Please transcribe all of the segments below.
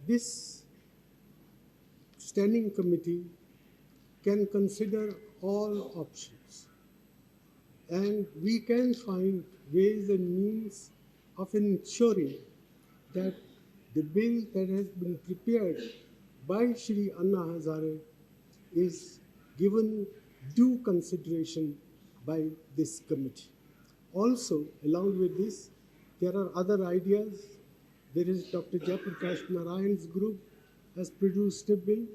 this standing committee can consider all options, and we can find ways and means of ensuring that the bill that has been prepared by Shri Anna Hazare is given due consideration by this committee. Also, along with this, there are other ideas. There is Dr. Jayaprakash Narayan's group has produced a bill.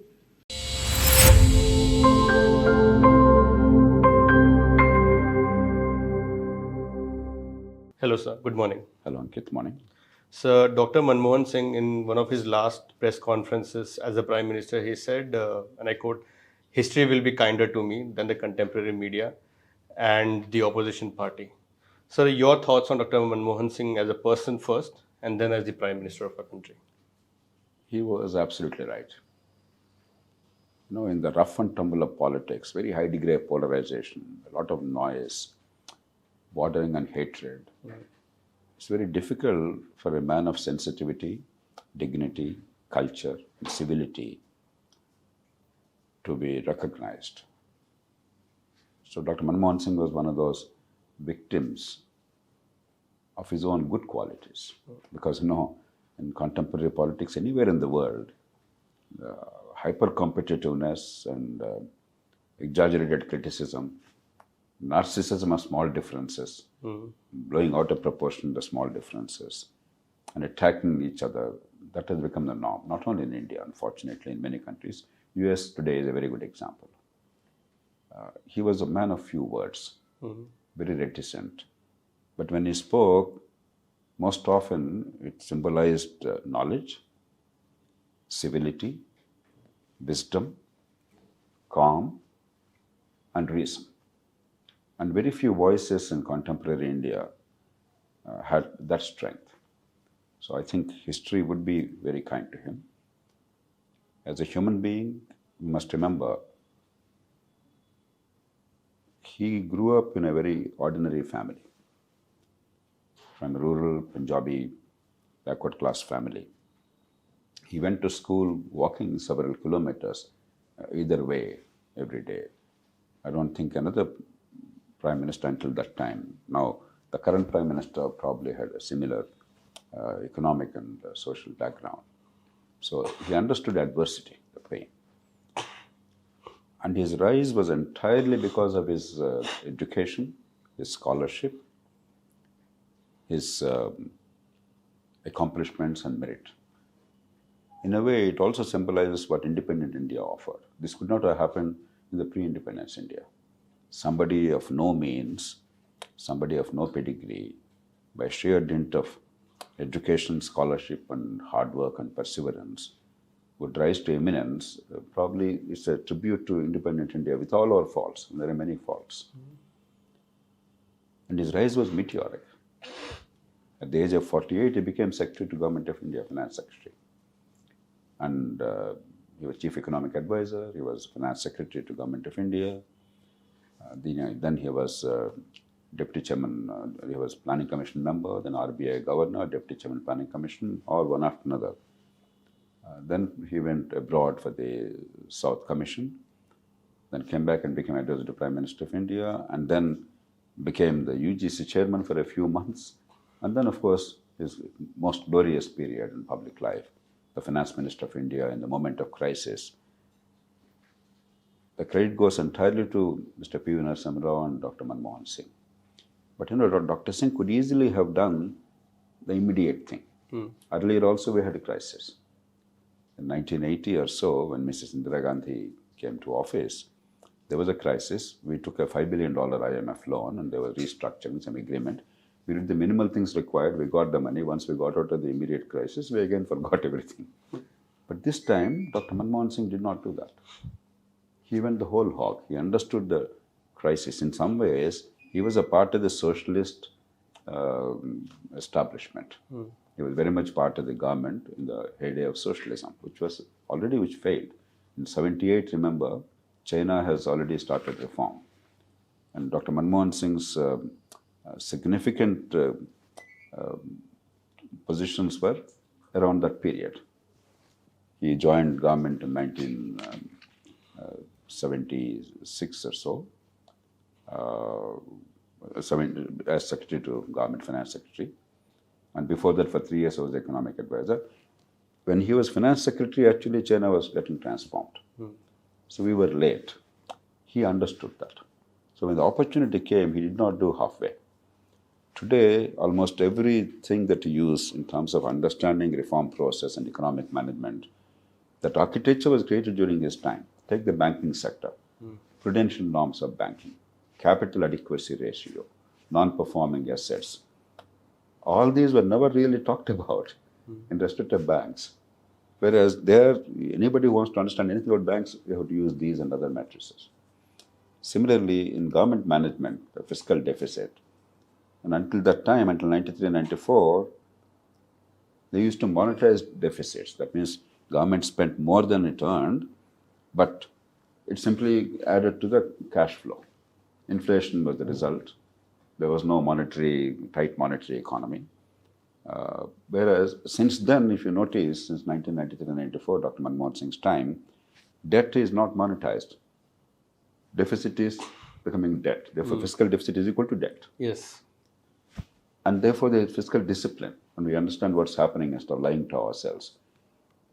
Hello, sir. Good morning. Hello, Ankit. Morning. Sir, Dr. Manmohan Singh, in one of his last press conferences as a Prime Minister, he said, and I quote, "History will be kinder to me than the contemporary media and the opposition party." Sir, your thoughts on Dr. Manmohan Singh as a person first and then as the Prime Minister of our country? He was absolutely right. In the rough and tumble of politics, very high degree of polarization, a lot of noise, bordering on hatred. It's very difficult for a man of sensitivity, dignity, culture, and civility to be recognized. So Dr. Manmohan Singh was one of those victims of his own good qualities. Because, in contemporary politics anywhere in the world, hyper-competitiveness and exaggerated criticism, narcissism of small differences, blowing out of proportion the small differences, and attacking each other, that has become the norm, not only in India, unfortunately, in many countries. US today is a very good example. He was a man of few words, very reticent. But when he spoke, most often it symbolized knowledge, civility, wisdom, calm, and reason. And very few voices in contemporary India had that strength. So I think history would be very kind to him. As a human being, you must remember, he grew up in a very ordinary family, from a rural Punjabi backward class family. He went to school walking several kilometers either way every day. I don't think another Prime Minister until that time. Now, the current Prime Minister probably had a similar economic and social background. So he understood adversity, the pain. And his rise was entirely because of his education, his scholarship, his accomplishments and merit. In a way, it also symbolizes what independent India offered. This could not have happened in the pre-independence India. Somebody of no means, somebody of no pedigree, by sheer dint of education, scholarship, and hard work and perseverance, would rise to eminence. Probably it's a tribute to independent India with all our faults, and there are many faults. And his rise was meteoric. At the age of 48, he became Secretary to Government of India, Finance Secretary. And he was Chief Economic Advisor, he was Finance Secretary to Government of India. Then he was Deputy Chairman, he was Planning Commission member, then RBI Governor, Deputy Chairman Planning Commission, all one after another. Then he went abroad for the South Commission, then came back and became advisor to Prime Minister of India, and then became the UGC chairman for a few months. And then, of course, his most glorious period in public life, the Finance Minister of India in the moment of crisis. The credit goes entirely to Mr. P.V. Narasimha Rao and Dr. Manmohan Singh. But Dr. Singh could easily have done the immediate thing. Earlier also we had a crisis. In 1980 or so, when Mrs. Indira Gandhi came to office, there was a crisis. We took a $5 billion IMF loan and there was restructuring, some agreement. We did the minimal things required. We got the money. Once we got out of the immediate crisis, we again forgot everything. But this time, Dr. Manmohan Singh did not do that. He went the whole hog. He understood the crisis. In some ways, he was a part of the socialist establishment. He was very much part of the government in the heyday of socialism, which failed. In 78, remember, China has already started reform. And Dr. Manmohan Singh's significant positions were around that period. He joined government in 1976 or so, as secretary to government finance secretary. And before that, for 3 years, I was economic advisor. When he was finance secretary, actually China was getting transformed. So we were late. He understood that. So when the opportunity came, he did not do halfway. Today, almost everything that you use in terms of understanding reform process and economic management, that architecture was created during his time. Take the banking sector, prudential norms of banking, capital adequacy ratio, non-performing assets. All these were never really talked about in respect of banks. Whereas there, anybody who wants to understand anything about banks, you have to use these and other matrices. Similarly, in government management, the fiscal deficit, and until that time, until 93, 94, they used to monetize deficits. That means government spent more than it earned, but it simply added to the cash flow. Inflation was the result. There was no tight monetary economy. Whereas since then, if you notice, since 1993 and 94, Dr. Manmohan Singh's time, debt is not monetized. Deficit is becoming debt. Therefore, fiscal deficit is equal to debt. Yes. And therefore, there is fiscal discipline, and we understand what's happening instead of lying to ourselves.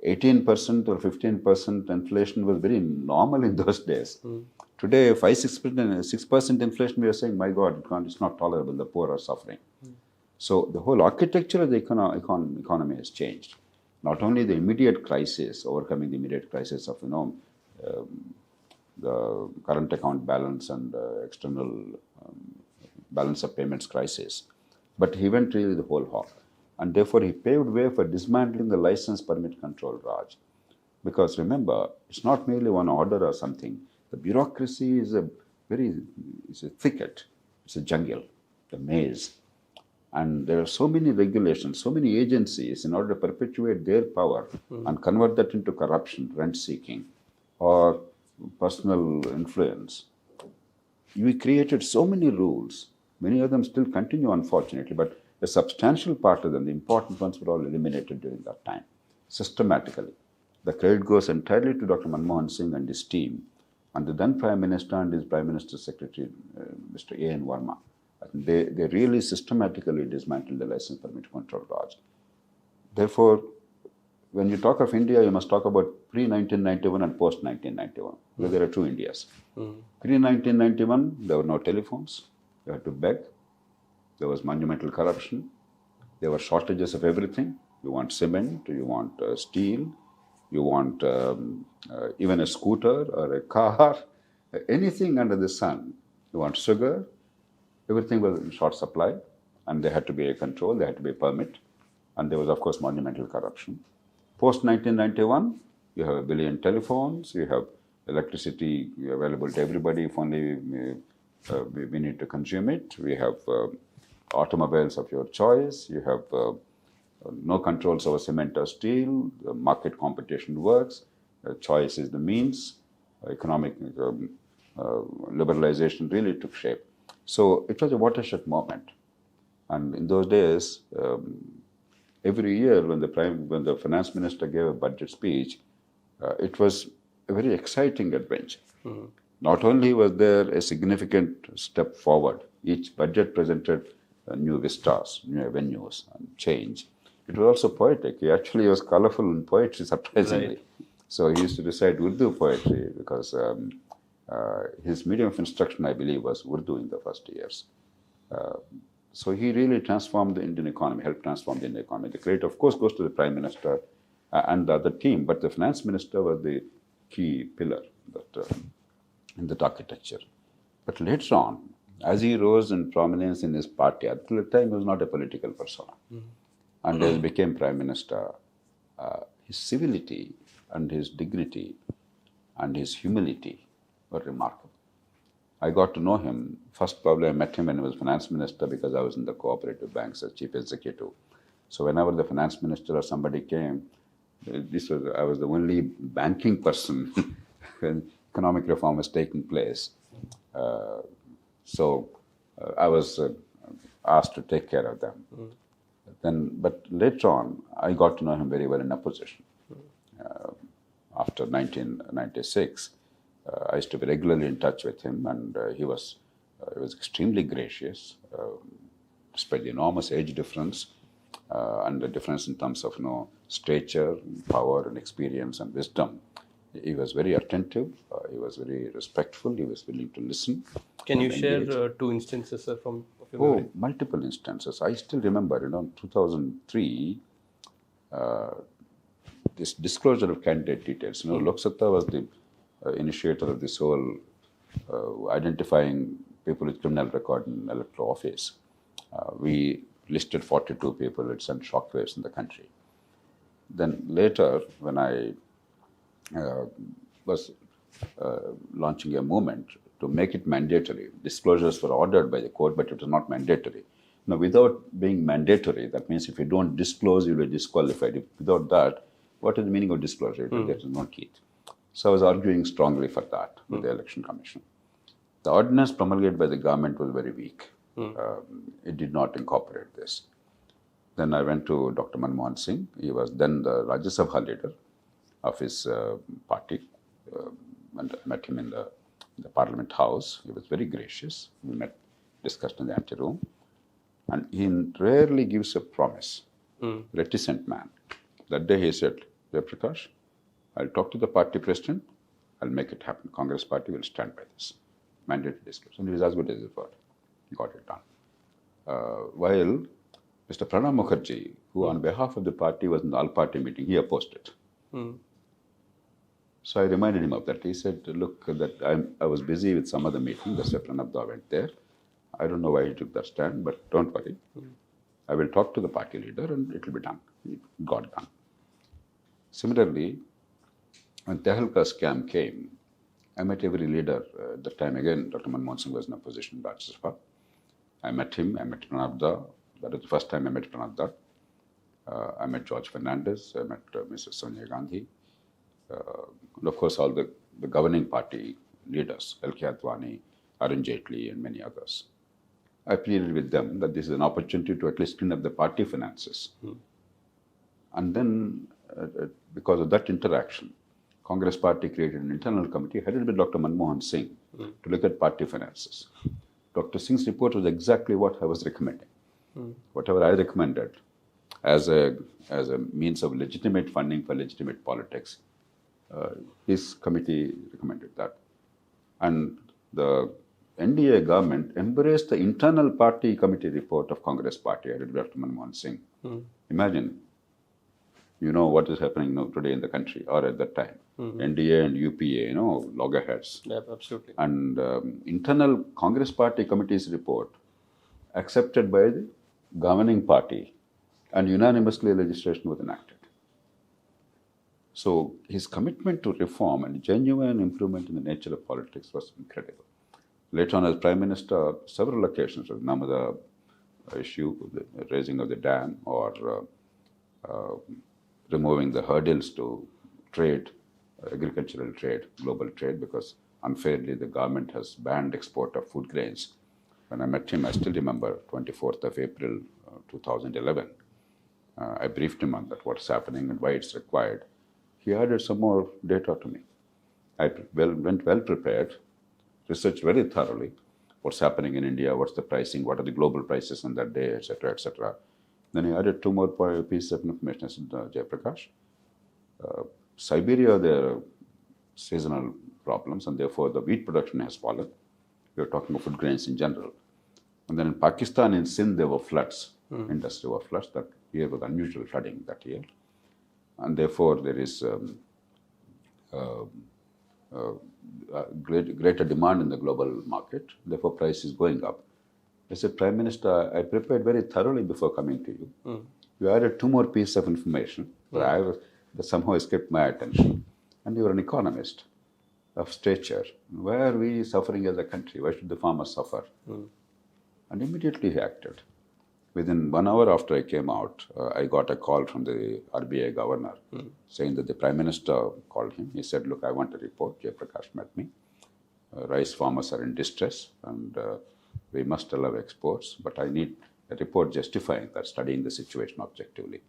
18% or 15% inflation was very normal in those days. Today, 6% inflation, we are saying, my God, it's not tolerable, the poor are suffering. So the whole architecture of the economy has changed. Not only the immediate crisis, overcoming the immediate crisis of, the current account balance and external balance of payments crisis, but he went really the whole hog. And therefore, he paved way for dismantling the license permit control Raj. Because remember, it's not merely one order or something. The bureaucracy is a thicket, it's a jungle, the maze. And there are so many regulations, so many agencies in order to perpetuate their power and convert that into corruption, rent seeking, or personal influence. We created so many rules. Many of them still continue, unfortunately, but a substantial part of them, the important ones, were all eliminated during that time, systematically. The credit goes entirely to Dr. Manmohan Singh and his team, and the then Prime Minister and his Prime Minister Secretary, Mr. A.N. Verma. They really systematically dismantled the license permit control Raj. Therefore, when you talk of India, you must talk about pre-1991 and post-1991, because there are two Indias. Pre-1991, there were no telephones. You had to beg. There was monumental corruption. There were shortages of everything. You want cement, you want steel, you want even a scooter or a car, anything under the sun. You want sugar. Everything was in short supply, and there had to be a control, there had to be a permit, and there was, of course, monumental corruption. Post-1991, you have 1 billion telephones, you have electricity available to everybody if only we need to consume it. We have automobiles of your choice. You have no controls over cement or steel. The market competition works. Choice is the means. Economic liberalization really took shape. So it was a watershed moment. And in those days, every year when the finance minister gave a budget speech, it was a very exciting adventure. Not only was there a significant step forward, each budget presented new vistas, new avenues, and change. It was also poetic. He actually was colorful in poetry, surprisingly. Right. So he used to recite Urdu poetry because his medium of instruction, I believe, was Urdu in the first years. So he really transformed the Indian economy, helped transform the Indian economy. The credit, of course, goes to the Prime Minister and the other team, but the Finance Minister was the key pillar in that architecture. But later on, as he rose in prominence in his party, at the time he was not a political persona, and as he became Prime Minister, his civility and his dignity and his humility were remarkable. I got to know him. First, probably I met him when he was finance minister because I was in the cooperative banks as chief executive. So whenever the finance minister or somebody came, I was the only banking person when economic reform was taking place. So I was asked to take care of them. But later on, I got to know him very well in opposition. after 1996. I used to be regularly in touch with him, and he was extremely gracious, despite the enormous age difference and the difference in terms of stature, power, and experience and wisdom. He was very attentive. He was very respectful. He was willing to listen. Can you and share engage. 2 instances, sir, from of your Oh, memory? multiple instances. I still remember, 2003, this disclosure of candidate details. Loksatta was the initiator of this whole identifying people with criminal record in electoral office. We listed 42 people. It sent shockwaves in the country. Then later, when I was launching a movement to make it mandatory. Disclosures were ordered by the court, but it was not mandatory. Now, without being mandatory, that means if you don't disclose, you will be disqualified. Without that, what is the meaning of disclosure? There is no teeth. So I was arguing strongly for that with the Election Commission. The ordinance promulgated by the government was very weak. It did not incorporate this. Then I went to Dr. Manmohan Singh. He was then the Rajya Sabha leader of his party, and I met him in the Parliament House. He was very gracious. We met, discussed in the anteroom, and he rarely gives a promise. Reticent man. That day he said, "Jayaprakash, I'll talk to the party president. I'll make it happen. Congress party will stand by this. Mandatory disclosure." And he was as good as his word. He got it done. While Mr. Pranab Mukherjee, who on behalf of the party was in the all-party meeting, he opposed it. So I reminded him of that. He said, "Look, that I was busy with some other meeting. That's why Pranab went there. I don't know why he took that stand, but don't worry. I will talk to the party leader and it will be done." It got done. Similarly, when Tehelka scam came, I met every leader. At that time, again, Dr. Manmohan Singh was in a position in Rajya Sabha. I met him. I met Pranab. That was the first time I met Pranab. I met George Fernandez. I met Mrs. Sonia Gandhi. And of course, all the governing party leaders, L.K. Advani, Arun Jaitley, and many others. I pleaded with them that this is an opportunity to at least clean up the party finances. And then, because of that interaction, Congress party created an internal committee headed by Dr. Manmohan Singh to look at party finances. Dr. Singh's report was exactly what I was recommending. Whatever I recommended as a means of legitimate funding for legitimate politics, his committee recommended that. And the NDA government embraced the internal party committee report of Congress party headed by Dr. Manmohan Singh. Imagine, what is happening now today in the country or at that time. NDA and UPA, loggerheads. Yeah, absolutely. And internal Congress party committee's report accepted by the governing party, and unanimously legislation was enacted. So his commitment to reform and genuine improvement in the nature of politics was incredible. Later on, as Prime Minister, several occasions, the Narmada issue, the raising of the dam, or removing the hurdles to trade, agricultural trade, global trade, because unfairly the government has banned export of food grains. When I met him, I still remember 24th of April 2011. I briefed him on that, what's happening and why it's required. He added some more data to me. I went well prepared, researched very thoroughly what's happening in India, what's the pricing, what are the global prices on that day, etc., etc. Then he added 2 more pieces of information. I said, "Jayaprakash, Siberia, there are seasonal problems, and therefore the wheat production has fallen. We are talking about food grains in general. And then in Pakistan, in Sindh, there were floods. Industry were floods. That year was unusual flooding that year. And therefore, there is greater demand in the global market. Therefore, price is going up." I said, "Prime Minister, I prepared very thoroughly before coming to you. You added 2 more pieces of information that somehow escaped my attention. And you are an economist of stature. Why are we suffering as a country? Why should the farmers suffer?" And immediately he acted. Within 1 hour after I came out, I got a call from the RBI governor saying that the Prime Minister called him. He said, "Look, I want a report. Jayaprakash met me. Rice farmers are in distress and we must allow exports, but I need a report justifying that, studying the situation objectively."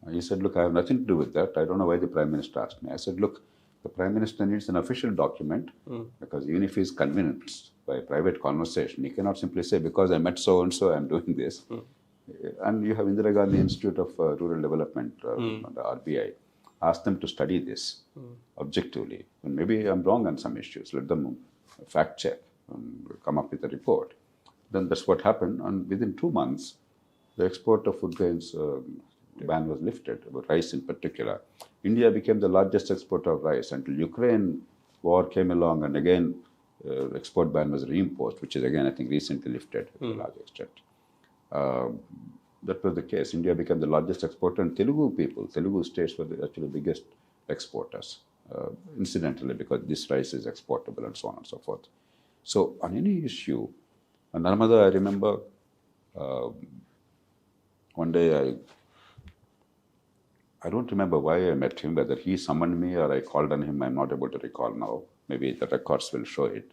He said, look, I have nothing to do with that. I don't know why the Prime Minister asked me. I said, look, the Prime Minister needs an official document because even if he is convinced by private conversation, he cannot simply say, because I met so-and-so, I'm doing this. And you have Indira Gandhi Institute of Rural Development, the RBI. Ask them to study this objectively. And maybe I'm wrong on some issues. Let them fact check and come up with a report. Then that's what happened. And within 2 months, the export of food grains ban was lifted, rice in particular. India became the largest exporter of rice until Ukraine war came along, and again export ban was reimposed, which is again I think recently lifted to a large extent. That was the case. India became the largest exporter, and Telugu states were actually the biggest exporters, incidentally, because this rice is exportable and so on and so forth. So on any issue, Narmada, I remember one day I don't remember why I met him, whether he summoned me or I called on him, I'm not able to recall now. Maybe the records will show it.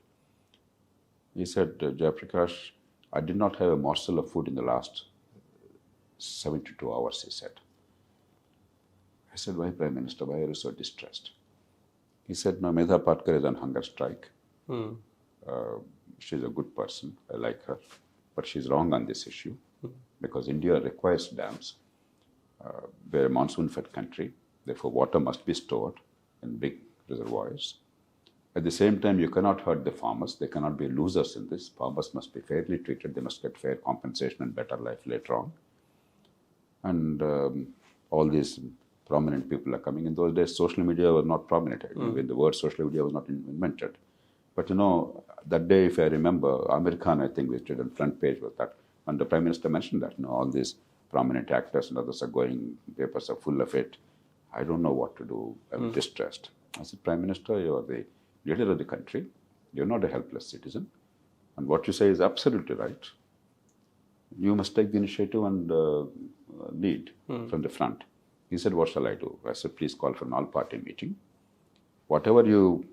He said, Jayaprakash, I did not have a morsel of food in the last 72 hours, he said. I said, why, Prime Minister, why are you so distressed? He said, no, Medha Patkar is on hunger strike. She's a good person, I like her, but she's wrong on this issue because India requires dams. We're a monsoon-fed country, therefore water must be stored in big reservoirs. At the same time, you cannot hurt the farmers. They cannot be losers in this. Farmers must be fairly treated. They must get fair compensation and better life later on. And all these prominent people are coming. In those days, social media was not prominent. When the word social media was not invented. But you know, that day, if I remember, Amir Khan, I think, visited on front page with that. And the Prime Minister mentioned that, you know, all these prominent actors and others are going, papers are full of it. I don't know what to do. I'm distressed. I said, Prime Minister, you are the leader of the country. You're not a helpless citizen. And what you say is absolutely right. You must take the initiative and lead from the front. He said, what shall I do? I said, please call for an all-party meeting. Whatever you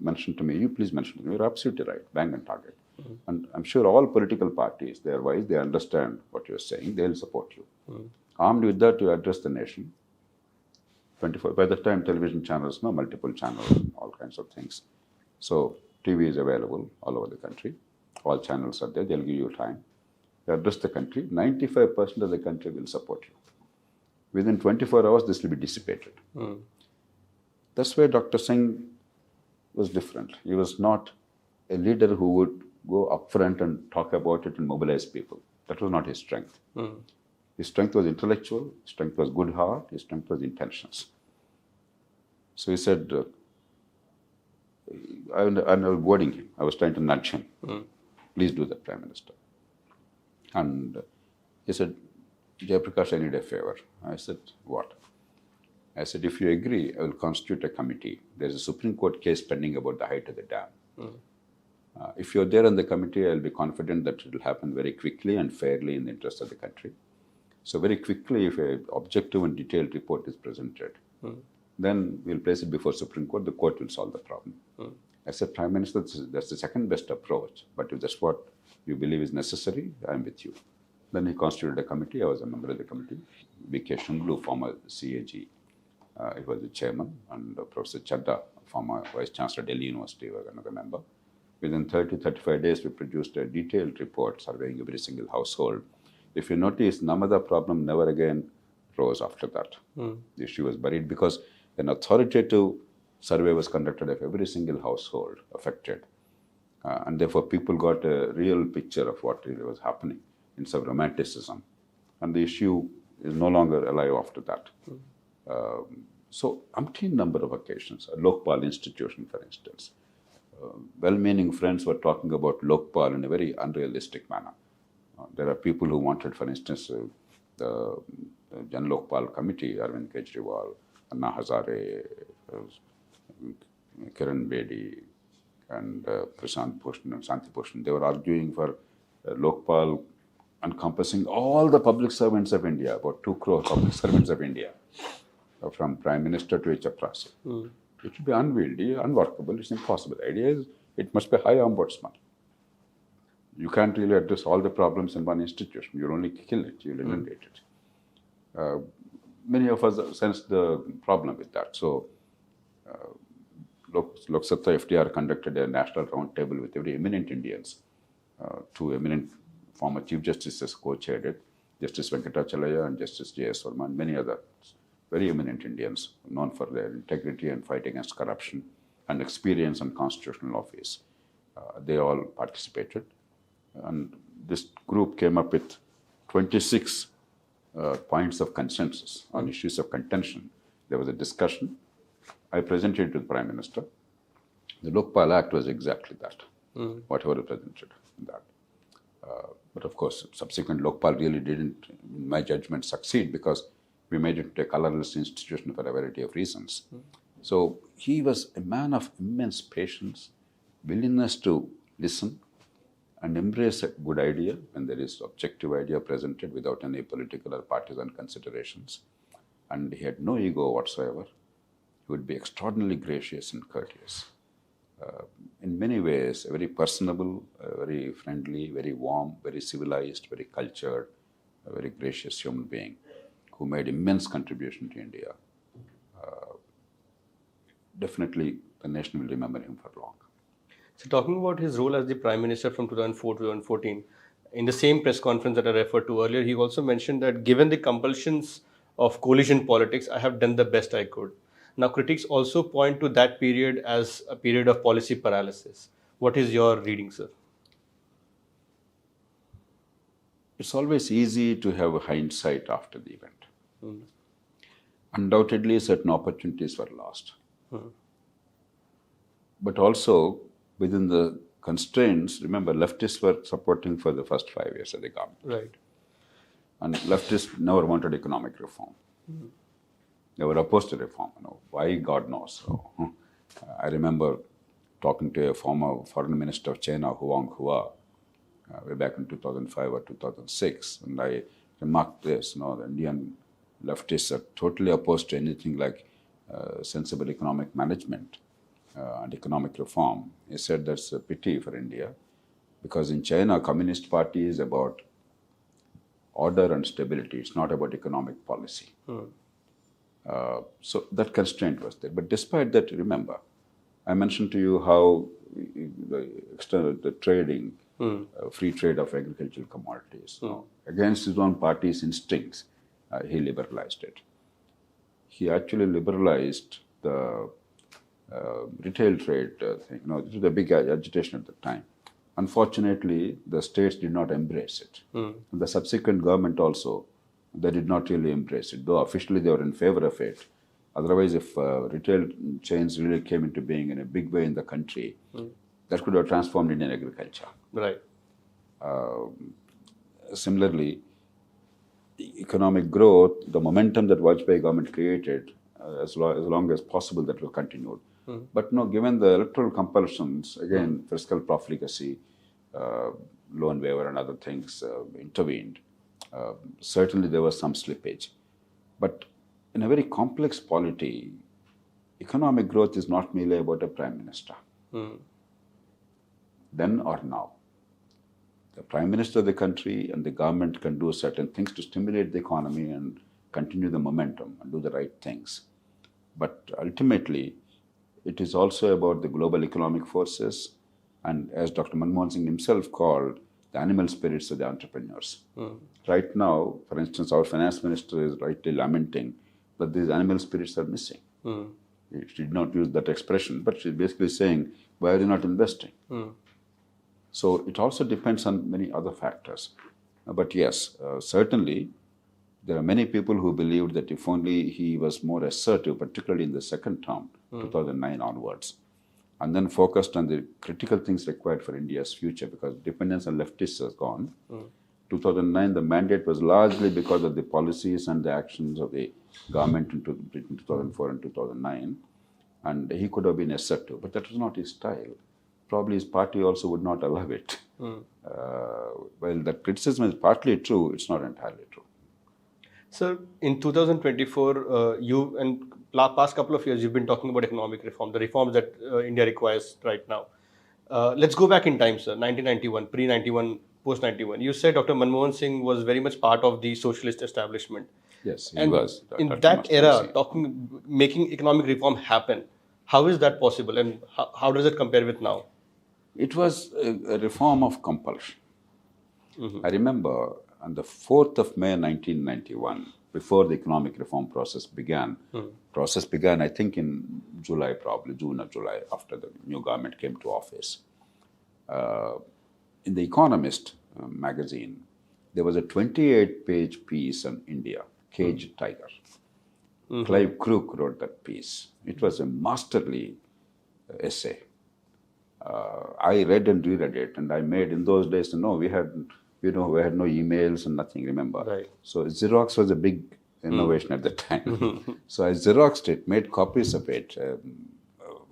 mentioned to me, you please mention to me. You're absolutely right. Bang and target. And I'm sure all political parties, they are wise, they understand what you're saying, they'll support you. Armed with that, you address the nation. 24, by the time television channels, no, multiple channels, and all kinds of things. So TV is available all over the country. All channels are there, they'll give you time. You address the country, 95% of the country will support you. Within 24 hours, this will be dissipated. That's where Dr. Singh was different. He was not a leader who would go up front and talk about it and mobilize people. That was not his strength. His strength was intellectual, his strength was good heart, his strength was intentions. So he said, I was goading him, I was trying to nudge him. Please do that, Prime Minister. And he said, Jayaprakash, I need a favor. I said, what? I said, if you agree, I will constitute a committee. There's a Supreme Court case pending about the height of the dam. If you're there on the committee, I'll be confident that it will happen very quickly and fairly in the interest of the country. So very quickly, if an objective and detailed report is presented, then we'll place it before Supreme Court. The court will solve the problem. I said, Prime Minister, that's the second best approach. But if that's what you believe is necessary, I'm with you. Then he constituted a committee. I was a member of the committee. V.K. Shunglu, former CAG, he was the chairman, and Professor Chadda, former Vice Chancellor, Delhi University, was another member. Within 30-35 days, we produced a detailed report surveying every single household. If you notice, Narmada problem never again rose after that. The issue was buried because an authoritative survey was conducted of every single household affected. And therefore, people got a real picture of what really was happening instead of romanticism. And the issue is no longer alive after that. So, umpteen number of occasions, a Lokpal institution, for instance, well-meaning friends were talking about Lokpal in a very unrealistic manner. There are people who wanted, for instance, the Jan Lokpal Committee, Arvind Kejriwal, Anna Hazare, Kiran Bedi, and Prashant Bhushan and Santi Bhushan. They were arguing for Lokpal encompassing all the public servants of India, about 2 crore public servants of India, from Prime Minister to a chaprasi. It should be unwieldy, unworkable, it's impossible. The idea is it must be high ombudsman. You can't really address all the problems in one institution. You'll only kill it, you'll inundate it. many of us sense the problem with that. So, Loksatta FDR conducted a national roundtable with very eminent Indians. Two eminent former Chief Justices co-chaired it, Justice Venkatachalaya and Justice J.S. Verma, and many others, very eminent Indians known for their integrity and fight against corruption and experience on constitutional office. They all participated. And this group came up with 26 points of consensus on issues of contention. There was a discussion. I presented it to the Prime Minister. The Lokpal Act was exactly that, whatever I presented in that. But of course, subsequent Lokpal really didn't, in my judgment, succeed because we made it a colorless institution for a variety of reasons. So he was a man of immense patience, willingness to listen and embrace a good idea when there is objective idea presented without any political or partisan considerations. And he had no ego whatsoever. He would be extraordinarily gracious and courteous. In many ways, a very personable, very friendly, very warm, very civilized, very cultured, a very gracious human being who made immense contribution to India. Definitely, the nation will remember him for long. So talking about his role as the Prime Minister from 2004 to 2014, in the same press conference that I referred to earlier, he also mentioned that given the compulsions of coalition politics, I have done the best I could. Now, critics also point to that period as a period of policy paralysis. What is your reading, sir? It's always easy to have a hindsight after the event. Undoubtedly, certain opportunities were lost. But also, within the constraints, remember, leftists were supporting for the first 5 years of the government. Right. And leftists never wanted economic reform. They were opposed to reform. Why, God knows. So, I remember talking to a former foreign minister of China, Huang Hua, way back in 2005 or 2006, and I remarked this, the Indian leftists are totally opposed to anything like sensible economic management and economic reform. He said that's a pity for India, because in China, Communist Party is about order and stability. It's not about economic policy. So that constraint was there. But despite that, remember, I mentioned to you how the trading, free trade of agricultural commodities, against his own party's instincts, he liberalized it. He actually liberalized the retail trade thing. This was a big agitation at the time. Unfortunately, the states did not embrace it. The subsequent government also, they did not really embrace it, though officially they were in favor of it. Otherwise, if retail chains really came into being in a big way in the country, that could have transformed Indian agriculture. Right. Similarly, economic growth, the momentum that Vajpayee government created, as long as possible, that was continued. But no, given the electoral compulsions, again, fiscal profligacy, loan waiver and other things intervened. Certainly there was some slippage. But in a very complex polity, economic growth is not merely about a prime minister. Then or now. The prime minister of the country and the government can do certain things to stimulate the economy and continue the momentum and do the right things. But ultimately, it is also about the global economic forces and, as Dr. Manmohan Singh himself called, the animal spirits of the entrepreneurs. Right now, for instance, our finance minister is rightly lamenting that these animal spirits are missing. She did not use that expression, but she's basically saying, why are you not investing? So it also depends on many other factors. But yes, certainly, there are many people who believed that if only he was more assertive, particularly in the second term, 2009 onwards, and then focused on the critical things required for India's future, because dependence on leftists has gone. 2009, the mandate was largely because of the policies and the actions of the government in 2004 and 2009, and he could have been assertive, but that was not his style. Probably his party also would not allow it. While that criticism is partly true, it's not entirely true. Sir, in 2024, you and past couple of years, you've been talking about economic reform, the reforms that India requires right now. Let's go back in time, sir. 1991, pre-91, post-91. You said Dr. Manmohan Singh was very much part of the socialist establishment. Yes, he And was. in Dr. that Manmohan era, Singh. making economic reform happen, how is that possible, and how does it compare with now? It was a reform of compulsion. I remember on the 4th of May 1991, before the economic reform process began, I think in July, probably June or July, after the new government came to office. In The Economist magazine, there was a 28-page piece on India, Caged Tiger. Clive Crook wrote that piece. It was a masterly essay. I read and reread it, and I made in those days. We had no emails and nothing. Remember, Right. so Xerox was a big innovation at the time. So I Xeroxed it, made copies of it,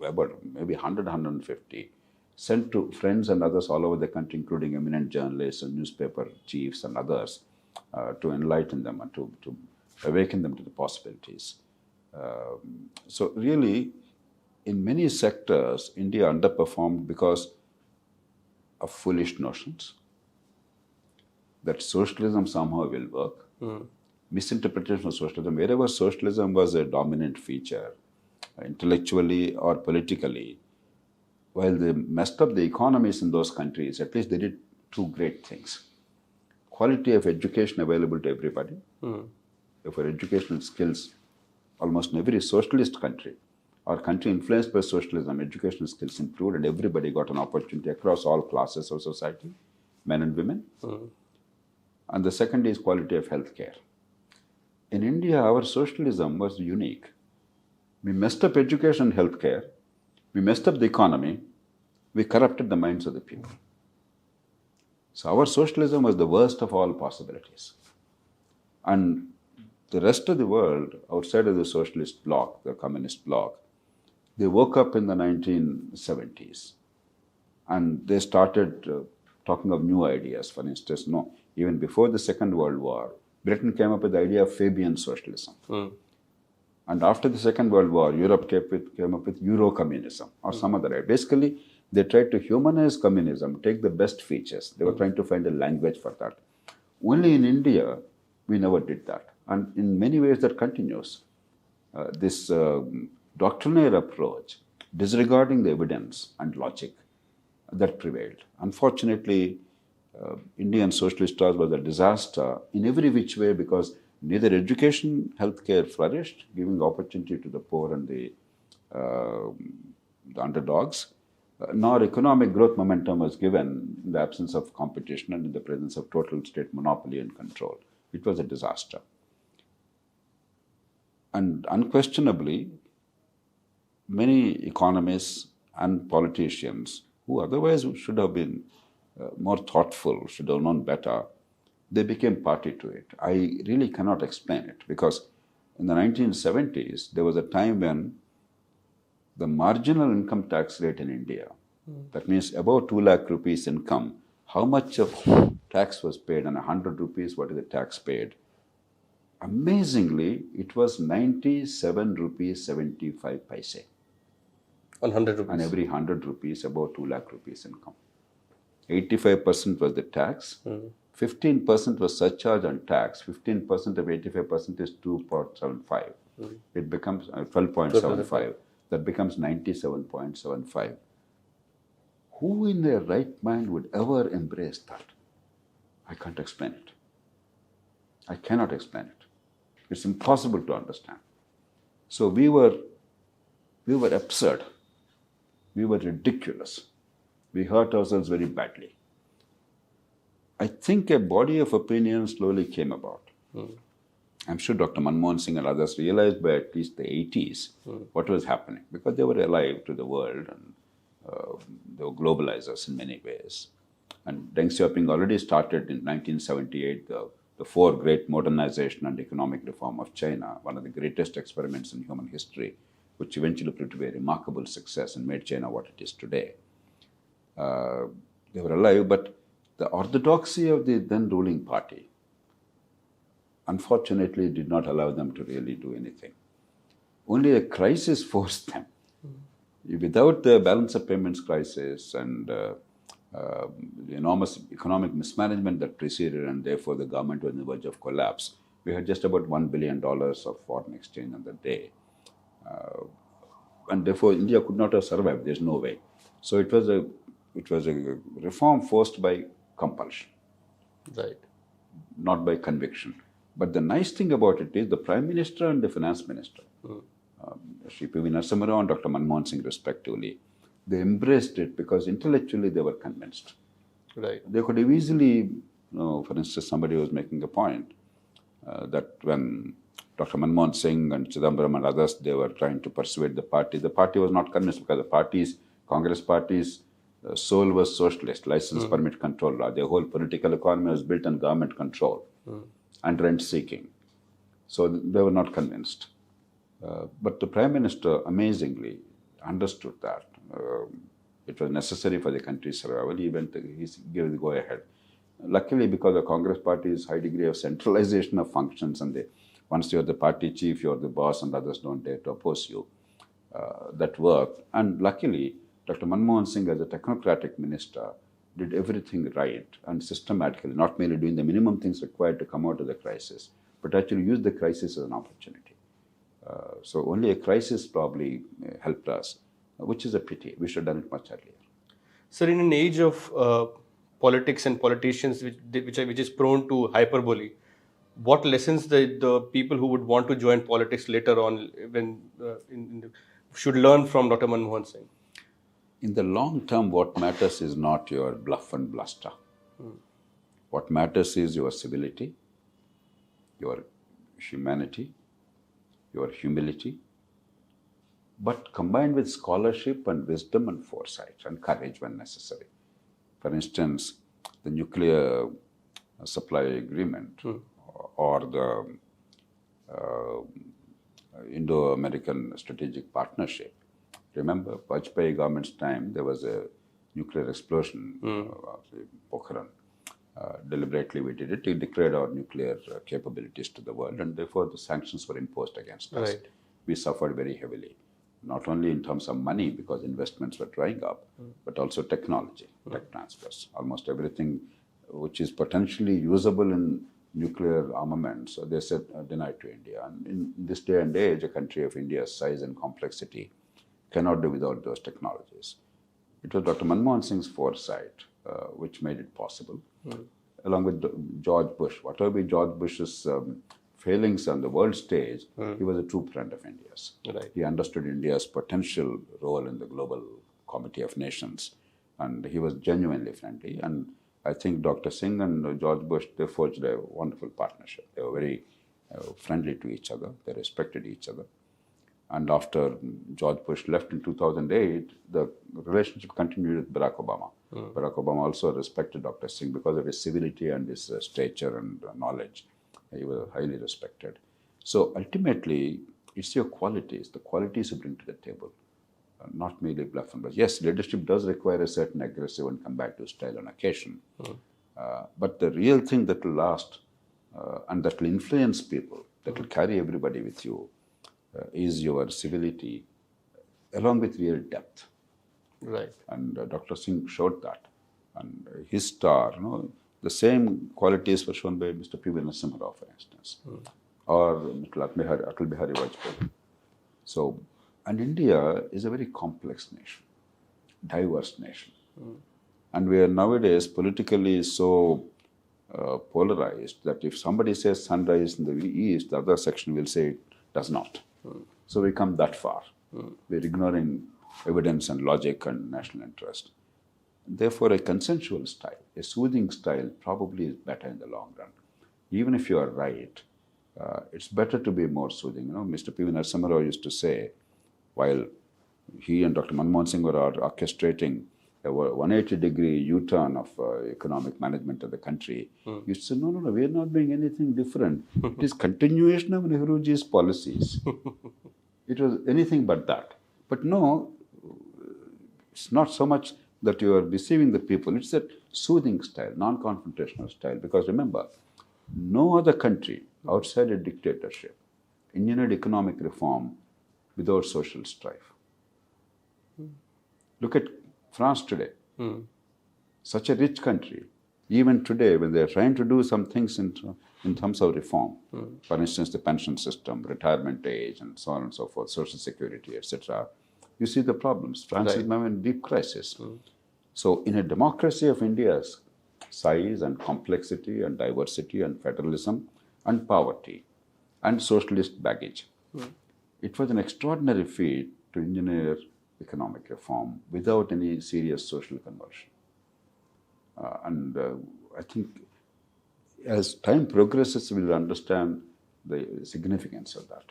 about maybe 100, 150, sent to friends and others all over the country, including eminent journalists and newspaper chiefs and others, to enlighten them and to awaken them to the possibilities. So really, in many sectors, India underperformed because of foolish notions that socialism somehow will work. Misinterpretation of socialism. Wherever socialism was a dominant feature, intellectually or politically, while they messed up the economies in those countries, at least they did two great things. Quality of education available to everybody. For educational skills, almost in every socialist country or country influenced by socialism, educational skills improved and everybody got an opportunity across all classes of society, men and women. And the second is quality of healthcare. In India, our socialism was unique. We messed up education and healthcare, we messed up the economy, we corrupted the minds of the people. So our socialism was the worst of all possibilities. And the rest of the world, outside of the socialist bloc, the communist bloc, they woke up in the 1970s and they started talking of new ideas. For instance, even before the Second World War, Britain came up with the idea of Fabian socialism. And after the Second World War, Europe came up with Euro-communism or some other idea. Basically, they tried to humanize communism, take the best features. They were trying to find a language for that. Only in India, we never did that. And in many ways, that continues. This doctrinaire approach, disregarding the evidence and logic, that prevailed. Unfortunately, Indian socialist cause was a disaster in every which way because neither education, healthcare flourished, giving opportunity to the poor and the underdogs, nor economic growth momentum was given in the absence of competition and in the presence of total state monopoly and control. It was a disaster. And unquestionably, many economists and politicians who otherwise should have been more thoughtful, should have known better, they became party to it. I really cannot explain it because in the 1970s, there was a time when the marginal income tax rate in India, that means about 2 lakh rupees income, how much of tax was paid on 100 rupees, what is the tax paid? Amazingly, it was 97 rupees 75 paise. On 100 rupees. On every 100 rupees, about 2 lakh rupees income. 85% was the tax, 15% was surcharge on tax, 15% of 85% is 2.75. It becomes 12.75. That becomes 97.75. Who in their right mind would ever embrace that? I can't explain it. I cannot explain it. It's impossible to understand. So we were absurd. We were ridiculous. We hurt ourselves very badly. I think a body of opinion slowly came about. I'm sure Dr. Manmohan Singh and others realized by at least the 80s what was happening because they were alive to the world and they were globalizers in many ways. And Deng Xiaoping already started in 1978 the four great modernization and economic reform of China, one of the greatest experiments in human history, which eventually proved to be a remarkable success and made China what it is today. They were alive, but the orthodoxy of the then ruling party, unfortunately, did not allow them to really do anything. Only a crisis forced them. Without the balance of payments crisis and the enormous economic mismanagement that preceded, and therefore the government was on the verge of collapse, We had just about $1 billion of foreign exchange on the day. And therefore, India could not have survived. There's no way. So it was a reform forced by compulsion, Right. not by conviction. But the nice thing about it is the Prime Minister and the Finance Minister, Shri P.V. Narasimha Rao and Dr. Manmohan Singh respectively, they embraced it because intellectually they were convinced. Right. They could have easily, for instance, somebody was making a point that when Dr. Manmohan Singh and Chidambaram and others, they were trying to persuade the party was not convinced because the Congress party's soul was socialist, license, permit, control law. Their whole political economy was built on government control and rent seeking. So they were not convinced. But the Prime Minister amazingly understood that it was necessary for the country's survival. He gave the go ahead. Luckily, because the Congress party's high degree of centralization of functions, and once you're the party chief, you're the boss, and others don't dare to oppose you. That worked. And luckily, Dr. Manmohan Singh, as a technocratic minister, did everything right and systematically, not merely doing the minimum things required to come out of the crisis, but actually used the crisis as an opportunity. So only a crisis probably helped us, which is a pity. We should have done it much earlier. Sir, in an age of politics and politicians which is prone to hyperbole, what lessons the people who would want to join politics later on should learn from Dr. Manmohan Singh? In the long term, what matters is not your bluff and bluster. What matters is your civility, your humanity, your humility, but combined with scholarship and wisdom and foresight and courage when necessary. For instance, the nuclear supply agreement or the Indo-American strategic partnership. Remember, Bachao government's time, there was a nuclear explosion in Pokhran. Deliberately we did it. We declared our nuclear capabilities to the world, and therefore the sanctions were imposed against us. Right. We suffered very heavily, not only in terms of money because investments were drying up, but also technology, tech transfers. Almost everything which is potentially usable in nuclear armaments, so they said denied to India. And in this day and age, a country of India's size and complexity cannot do without those technologies. It was Dr. Manmohan Singh's foresight which made it possible, along with George Bush. Whatever be George Bush's failings on the world stage, he was a true friend of India's. Right. He understood India's potential role in the global committee of nations, and he was genuinely friendly. And I think Dr. Singh and George Bush, they forged a wonderful partnership. They were very friendly to each other. They respected each other. And after George Bush left in 2008, the relationship continued with Barack Obama. Barack Obama also respected Dr. Singh because of his civility and his stature and knowledge. He was highly respected. So ultimately, it's your qualities, the qualities you bring to the table, not merely bluff and bluff. Yes, leadership does require a certain aggressive and combative style on occasion. But the real thing that will last and that will influence people, that will carry everybody with you, is your civility, along with real depth. Right. And Dr. Singh showed that. And his star, the same qualities were shown by Mr. P.V. Narasimha Rao, for instance, or Mr. Atal Bihari Vajpayee. So, and India is a very complex nation, diverse nation. And we are nowadays politically so polarized that if somebody says sunrise in the east, the other section will say it does not. So we come that far. We're ignoring evidence and logic and national interest. Therefore, a consensual style, a soothing style probably is better in the long run. Even if you are right, it's better to be more soothing. Mr. P.V. Narasimha Rao used to say, while he and Dr. Manmohan Singh were orchestrating a 180-degree U-turn of economic management of the country, he said, no, we are not doing anything different. It is continuation of Nehruji's policies. It was anything but that. But no, it's not so much that you are deceiving the people. It's that soothing style, non-confrontational style. Because remember, no other country outside a dictatorship engineered economic reform without social strife. Look at France today. Such a rich country, Even today, when they're trying to do some things in terms of reform, for instance, the pension system, retirement age, and so on and so forth, social security, etc., you see the problems. France is Right. now in deep crisis. So, in a democracy of India's size and complexity and diversity and federalism and poverty and socialist baggage, it was an extraordinary feat to engineer economic reform without any serious social conversion. And I think as time progresses, we'll understand the significance of that.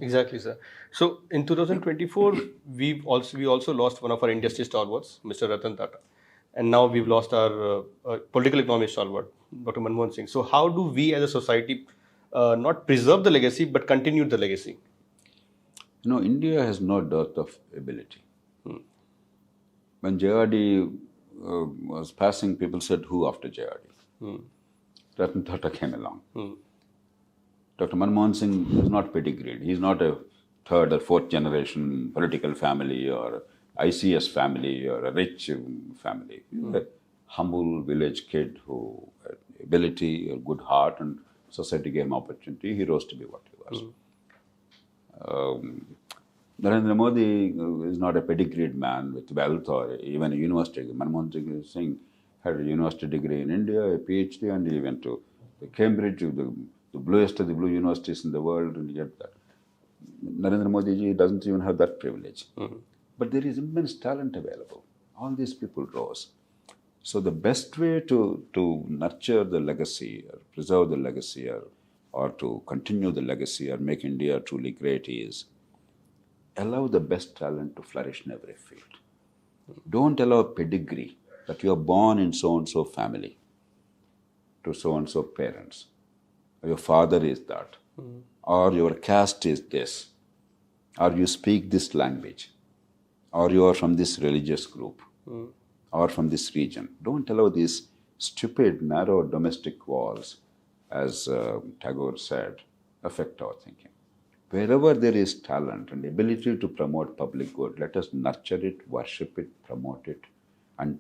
Exactly, sir. So in 2024, we also lost one of our industry stalwarts, Mr. Ratan Tata, and now we've lost our political economy stalwart, Dr. Manmohan Singh. So how do we as a society not preserve the legacy but continue the legacy? You know, India has no dearth of ability. When JRD was passing, people said, "Who after JRD?" Ratan Tata came along. Dr. Manmohan Singh is not pedigreed. He's not a third or fourth generation political family or ICS family or a rich family. He's a humble village kid who had ability, a good heart, and society gave him opportunity. He rose to be what he was. Narendra Modi is not a pedigreed man with wealth or even a university. Manmohan Singh had a university degree in India, a PhD, and he went to Cambridge, the bluest of the blue universities in the world, and yet that. Narendra Modi ji doesn't even have that privilege. But there is immense talent available. All these people rose. So the best way to nurture the legacy or preserve the legacy or to continue the legacy or make India truly great is allow the best talent to flourish in every field. Don't allow pedigree that you are born in so-and-so family to so-and-so parents. Your father is that. Or your caste is this. Or you speak this language. Or you are from this religious group. Or from this region. Don't allow these stupid, narrow domestic walls, as Tagore said, affect our thinking. Wherever there is talent and ability to promote public good, let us nurture it, worship it, promote it, and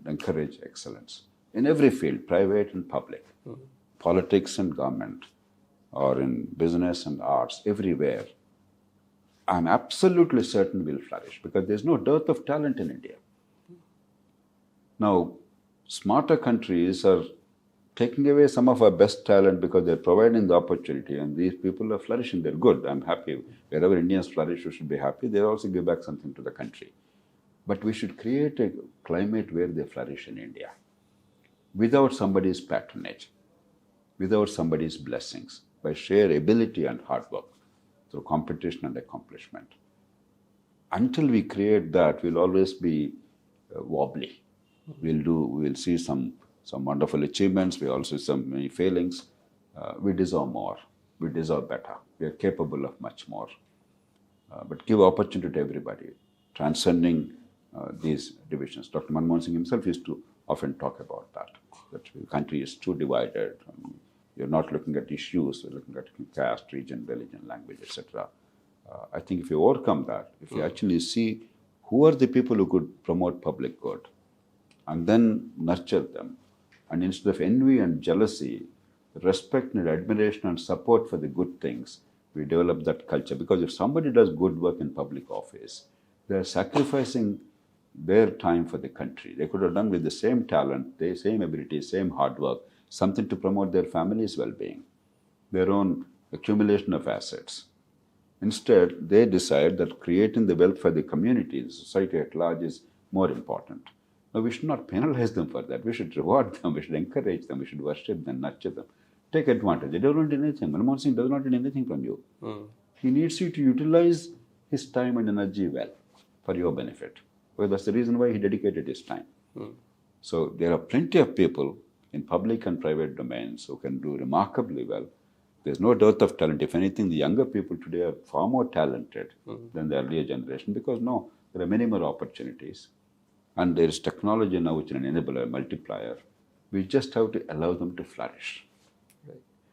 encourage excellence in every field, private and public, politics and government, or in business and arts, everywhere. I'm absolutely certain we'll flourish because there's no dearth of talent in India. Now, smarter countries are taking away some of our best talent because they're providing the opportunity, and these people are flourishing. They're good. I'm happy. Wherever Indians flourish, we should be happy. They also give back something to the country. But we should create a climate where they flourish in India without somebody's patronage, without somebody's blessings, by sheer ability and hard work through competition and accomplishment. Until we create that, we'll always be wobbly. We'll see some wonderful achievements. We also see some many failings. We deserve more. We deserve better. We are capable of much more. But give opportunity to everybody, transcending these divisions. Dr. Manmohan Singh himself used to often talk about that the country is too divided. You're not looking at issues, you're looking at caste, region, religion, language, etc. I think if you overcome that, if you actually see who are the people who could promote public good, and then nurture them, and instead of envy and jealousy, respect and admiration and support for the good things, we develop that culture. Because if somebody does good work in public office, they are sacrificing their time for the country. They could have done with the same talent, the same ability, same hard work, something to promote their family's well-being, their own accumulation of assets. Instead, they decide that creating the wealth for the community, the society at large, is more important. Now, we should not penalize them for that. We should reward them, we should encourage them, we should worship them, nurture them. Take advantage. They don't need anything. Manmohan Singh does not need anything from you. He needs you to utilize his time and energy well for your benefit. Well, that's the reason why he dedicated his time. So there are plenty of people in public and private domains who can do remarkably well. There's no dearth of talent. If anything, the younger people today are far more talented than the earlier generation because there are many more opportunities. And there is technology now which is an enabler, a multiplier. We just have to allow them to flourish.